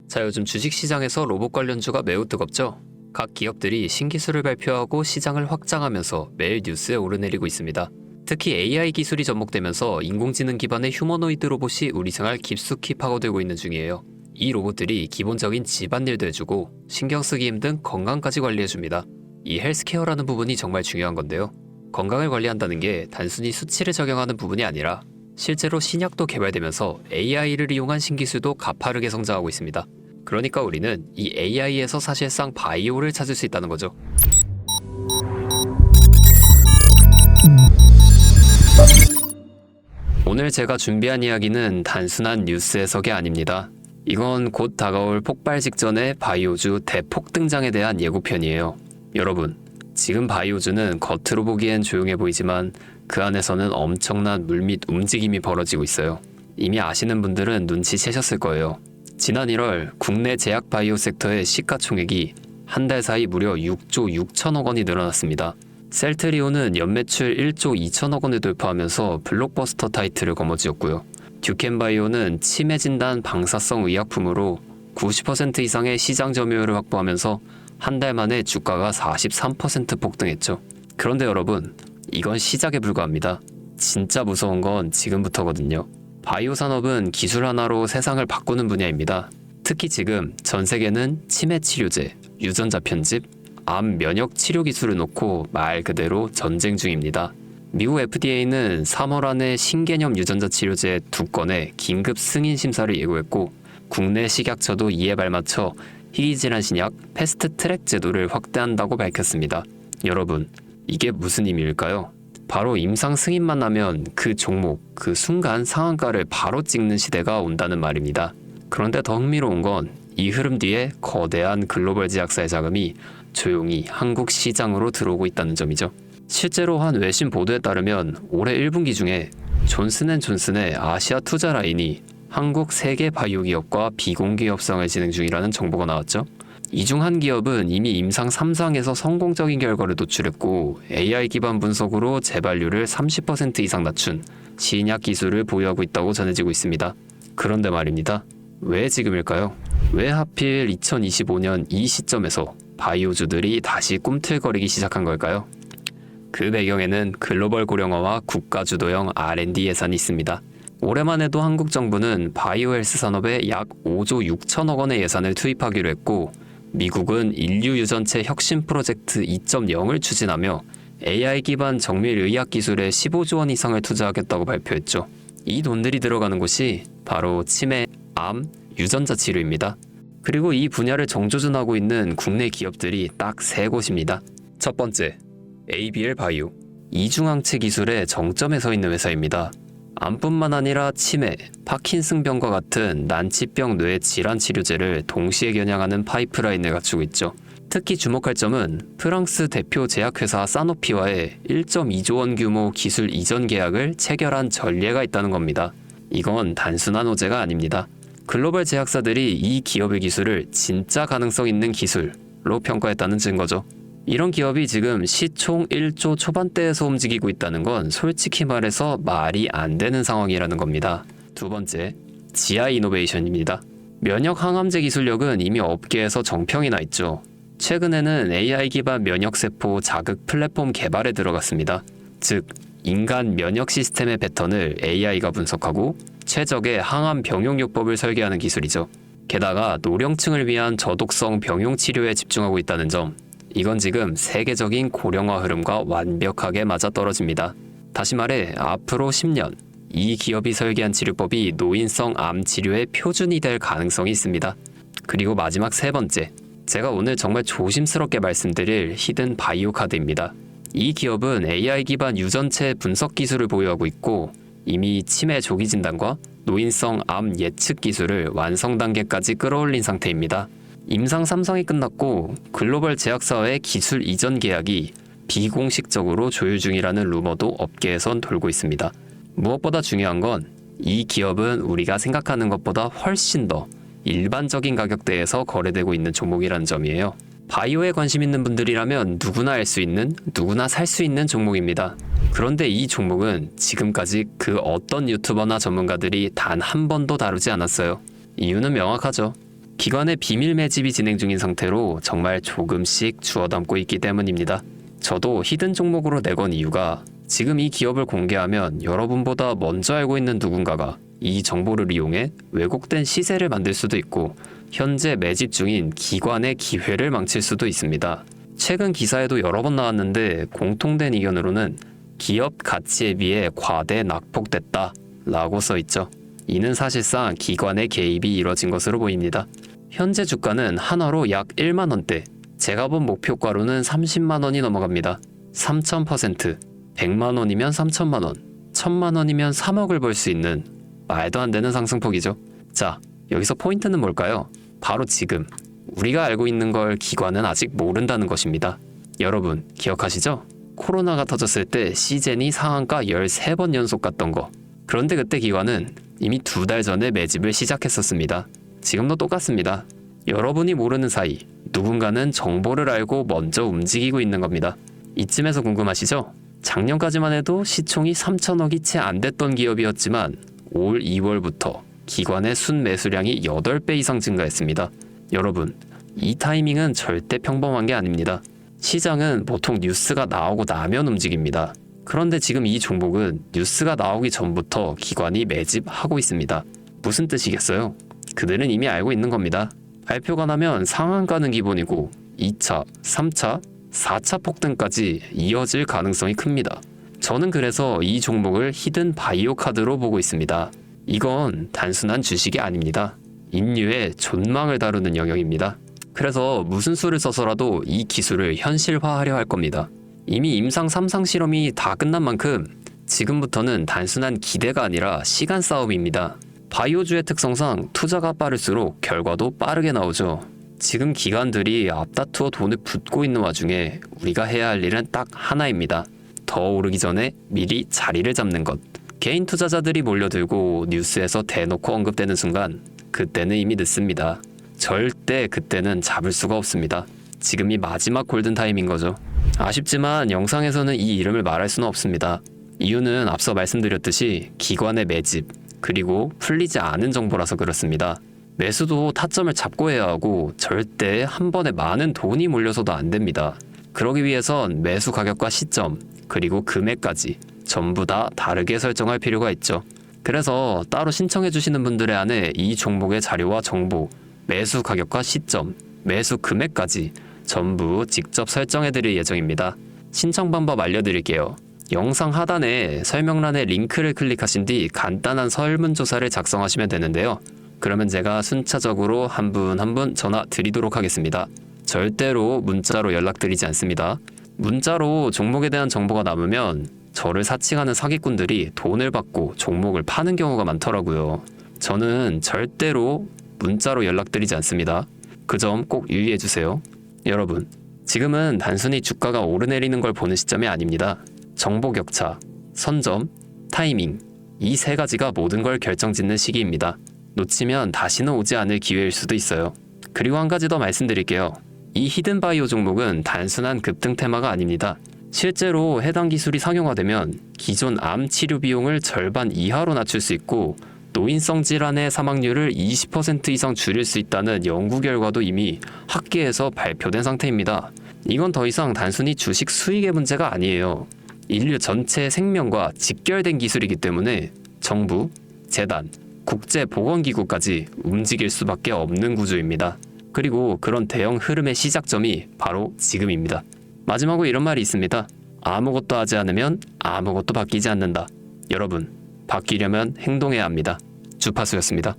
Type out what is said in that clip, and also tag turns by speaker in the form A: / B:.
A: 자, 요즘 주식시장에서 로봇 관련주가 매우 뜨겁죠? 각 기업들이 신기술을 발표하고 시장을 확장하면서 매일 뉴스에 오르내리고 있습니다. 특히 AI 기술이 접목되면서 인공지능 기반의 휴머노이드 로봇이 우리 생활 깊숙이 파고들고 있는 중이에요. 이 로봇들이 기본적인 집안일도 해주고 신경 쓰기 힘든 건강까지 관리해줍니다. 이 헬스케어라는 부분이 정말 중요한 건데요. 건강을 관리한다는 게 단순히 수치를 적용하는 부분이 아니라 실제로 신약도 개발되면서 AI를 이용한 신기술도 가파르게 성장하고 있습니다. 그러니까 우리는 이 AI에서 사실상 바이오를 찾을 수 있다는 거죠. 오늘 제가 준비한 이야기는 단순한 뉴스 해석이 아닙니다. 이건 곧 다가올 폭발 직전의 바이오주 대폭 등장에 대한 예고편이에요. 여러분, 지금 바이오주는 겉으로 보기엔 조용해 보이지만 그 안에서는 엄청난 물밑 움직임이 벌어지고 있어요. 이미 아시는 분들은 눈치채셨을 거예요. 지난 1월 국내 제약 바이오 섹터의 시가총액이 한 달 사이 무려 6조 6천억 원이 늘어났습니다. 셀트리온은 연매출 1조 2천억 원을 돌파하면서 블록버스터 타이틀을 거머쥐었고요. 듀켄바이오는 치매 진단 방사성 의약품으로 90% 이상의 시장 점유율을 확보하면서 한 달 만에 주가가 43% 폭등했죠. 그런데 여러분, 이건 시작에 불과합니다. 진짜 무서운 건 지금부터거든요. 바이오 산업은 기술 하나로 세상을 바꾸는 분야입니다. 특히 지금 전 세계는 치매 치료제, 유전자 편집, 암 면역 치료 기술을 놓고 말 그대로 전쟁 중입니다. 미국 FDA는 3월 안에 신개념 유전자 치료제 2건의 긴급 승인 심사를 예고했고 국내 식약처도 이에 발맞춰 희귀질환 신약 패스트 트랙 제도를 확대한다고 밝혔습니다. 여러분, 이게 무슨 의미일까요? 바로 임상 승인만 나면 그 종목, 그 순간 상한가를 바로 찍는 시대가 온다는 말입니다. 그런데 더 흥미로운 건 이 흐름 뒤에 거대한 글로벌 제약사의 자금이 조용히 한국 시장으로 들어오고 있다는 점이죠. 실제로 한 외신 보도에 따르면 올해 1분기 중에 존슨앤존슨의 아시아 투자 라인이 한국 3개 바이오 기업과 비공개 협상을 진행 중이라는 정보가 나왔죠. 이 중 한 기업은 이미 임상 3상에서 성공적인 결과를 도출했고 AI 기반 분석으로 재발률을 30% 이상 낮춘 신약 기술을 보유하고 있다고 전해지고 있습니다. 그런데 말입니다. 왜 지금일까요? 왜 하필 2025년 이 시점에서 바이오주들이 다시 꿈틀거리기 시작한 걸까요? 그 배경에는 글로벌 고령화와 국가주도형 R&D 예산이 있습니다. 올해만 해도 한국 정부는 바이오 헬스 산업에 약 5조 6천억 원의 예산을 투입하기로 했고 미국은 인류 유전체 혁신 프로젝트 2.0을 추진하며 AI 기반 정밀 의학 기술에 15조 원 이상을 투자하겠다고 발표했죠. 이 돈들이 들어가는 곳이 바로 치매, 암, 유전자 치료입니다. 그리고 이 분야를 정조준하고 있는 국내 기업들이 딱 3곳입니다. 첫 번째, ABL 바이오. 이중항체 기술의 정점에 서 있는 회사입니다. 암뿐만 아니라 치매, 파킨슨병과 같은 난치병 뇌 질환 치료제를 동시에 겨냥하는 파이프라인을 갖추고 있죠. 특히 주목할 점은 프랑스 대표 제약회사 사노피와의 1.2조 원 규모 기술 이전 계약을 체결한 전례가 있다는 겁니다. 이건 단순한 호재가 아닙니다. 글로벌 제약사들이 이 기업의 기술을 진짜 가능성 있는 기술로 평가했다는 증거죠. 이런 기업이 지금 시총 1조 초반대에서 움직이고 있다는 건 솔직히 말해서 말이 안 되는 상황이라는 겁니다. 두 번째, GI 이노베이션입니다. 면역 항암제 기술력은 이미 업계에서 정평이 나 있죠. 최근에는 AI 기반 면역세포 자극 플랫폼 개발에 들어갔습니다. 즉, 인간 면역 시스템의 패턴을 AI가 분석하고 최적의 항암 병용요법을 설계하는 기술이죠. 게다가 노령층을 위한 저독성 병용 치료에 집중하고 있다는 점, 이건 지금 세계적인 고령화 흐름과 완벽하게 맞아떨어집니다. 다시 말해 앞으로 10년 이 기업이 설계한 치료법이 노인성 암 치료의 표준이 될 가능성이 있습니다. 그리고 마지막 3번째, 제가 오늘 정말 조심스럽게 말씀드릴 히든 바이오 카드입니다. 이 기업은 AI 기반 유전체 분석 기술을 보유하고 있고 이미 치매 조기 진단과 노인성 암 예측 기술을 완성 단계까지 끌어올린 상태입니다. 임상 3상이 끝났고 글로벌 제약사와의 기술 이전 계약이 비공식적으로 조율 중이라는 루머도 업계에선 돌고 있습니다. 무엇보다 중요한 건 이 기업은 우리가 생각하는 것보다 훨씬 더 일반적인 가격대에서 거래되고 있는 종목이라는 점이에요. 바이오에 관심 있는 분들이라면 누구나 알 수 있는, 누구나 살 수 있는 종목입니다. 그런데 이 종목은 지금까지 그 어떤 유튜버나 전문가들이 단 한 번도 다루지 않았어요. 이유는 명확하죠. 기관의 비밀 매집이 진행 중인 상태로 정말 조금씩 주워 담고 있기 때문입니다. 저도 히든 종목으로 내건 이유가 지금 이 기업을 공개하면 여러분보다 먼저 알고 있는 누군가가 이 정보를 이용해 왜곡된 시세를 만들 수도 있고 현재 매집 중인 기관의 기회를 망칠 수도 있습니다. 최근 기사에도 여러 번 나왔는데 공통된 의견으로는 기업 가치에 비해 과대 낙폭됐다 라고 써있죠. 이는 사실상 기관의 개입이 이뤄진 것으로 보입니다. 현재 주가는 한화로 약 1만원대, 제가 본 목표가로는 30만원이 넘어갑니다. 3000%, 100만원이면 3천만원, 1000만원이면 3억을 벌 수 있는 말도 안 되는 상승폭이죠. 자, 여기서 포인트는 뭘까요? 바로 지금 우리가 알고 있는 걸 기관은 아직 모른다는 것입니다. 여러분 기억하시죠? 코로나가 터졌을 때 시젠이 상한가 13번 연속 갔던 거. 그런데 그때 기관은 이미 2달 전에 매집을 시작했었습니다. 지금도 똑같습니다. 여러분이 모르는 사이 누군가는 정보를 알고 먼저 움직이고 있는 겁니다. 이쯤에서 궁금하시죠? 작년까지만 해도 시총이 3천억이 채 안 됐던 기업이었지만 올 2월부터 기관의 순매수량이 8배 이상 증가했습니다. 여러분, 이 타이밍은 절대 평범한 게 아닙니다. 시장은 보통 뉴스가 나오고 나면 움직입니다. 그런데 지금 이 종목은 뉴스가 나오기 전부터 기관이 매집하고 있습니다. 무슨 뜻이겠어요? 그들은 이미 알고 있는 겁니다. 발표가 나면 상한가는 기본이고 2차, 3차, 4차 폭등까지 이어질 가능성이 큽니다. 저는 그래서 이 종목을 히든 바이오 카드로 보고 있습니다. 이건 단순한 주식이 아닙니다. 인류의 존망을 다루는 영역입니다. 그래서 무슨 수를 써서라도 이 기술을 현실화하려 할 겁니다. 이미 임상 3상 실험이 다 끝난 만큼 지금부터는 단순한 기대가 아니라 시간 싸움입니다. 바이오주의 특성상 투자가 빠를수록 결과도 빠르게 나오죠. 지금 기관들이 앞다투어 돈을 붓고 있는 와중에 우리가 해야 할 일은 딱 하나입니다. 더 오르기 전에 미리 자리를 잡는 것. 개인 투자자들이 몰려들고 뉴스에서 대놓고 언급되는 순간 그때는 이미 늦습니다. 절대 그때는 잡을 수가 없습니다. 지금이 마지막 골든타임인 거죠. 아쉽지만 영상에서는 이 이름을 말할 수는 없습니다. 이유는 앞서 말씀드렸듯이 기관의 매집, 그리고 풀리지 않은 정보라서 그렇습니다. 매수도 타점을 잡고 해야 하고 절대 한 번에 많은 돈이 몰려서도 안 됩니다. 그러기 위해선 매수 가격과 시점, 그리고 금액까지 전부 다 다르게 설정할 필요가 있죠. 그래서 따로 신청해 주시는 분들에 한해 이 종목의 자료와 정보, 매수 가격과 시점, 매수 금액까지 전부 직접 설정해 드릴 예정입니다. 신청 방법 알려드릴게요. 영상 하단에 설명란에 링크를 클릭하신 뒤 간단한 설문조사를 작성하시면 되는데요. 그러면 제가 순차적으로 한 분 한 분 전화 드리도록 하겠습니다. 절대로 문자로 연락드리지 않습니다. 문자로 종목에 대한 정보가 남으면 저를 사칭하는 사기꾼들이 돈을 받고 종목을 파는 경우가 많더라고요. 저는 절대로 문자로 연락드리지 않습니다. 그 점 꼭 유의해주세요. 여러분, 지금은 단순히 주가가 오르내리는 걸 보는 시점이 아닙니다. 정보 격차, 선점, 타이밍, 이 세 가지가 모든 걸 결정짓는 시기입니다. 놓치면 다시는 오지 않을 기회일 수도 있어요. 그리고 한 가지 더 말씀드릴게요. 이 히든바이오 종목은 단순한 급등 테마가 아닙니다. 실제로 해당 기술이 상용화되면 기존 암 치료 비용을 절반 이하로 낮출 수 있고 노인성 질환의 사망률을 20% 이상 줄일 수 있다는 연구 결과도 이미 학계에서 발표된 상태입니다. 이건 더 이상 단순히 주식 수익의 문제가 아니에요. 인류 전체의 생명과 직결된 기술이기 때문에 정부, 재단, 국제보건기구까지 움직일 수밖에 없는 구조입니다. 그리고 그런 대형 흐름의 시작점이 바로 지금입니다. 마지막으로 이런 말이 있습니다. 아무것도 하지 않으면 아무것도 바뀌지 않는다. 여러분, 바뀌려면 행동해야 합니다. 주파수였습니다.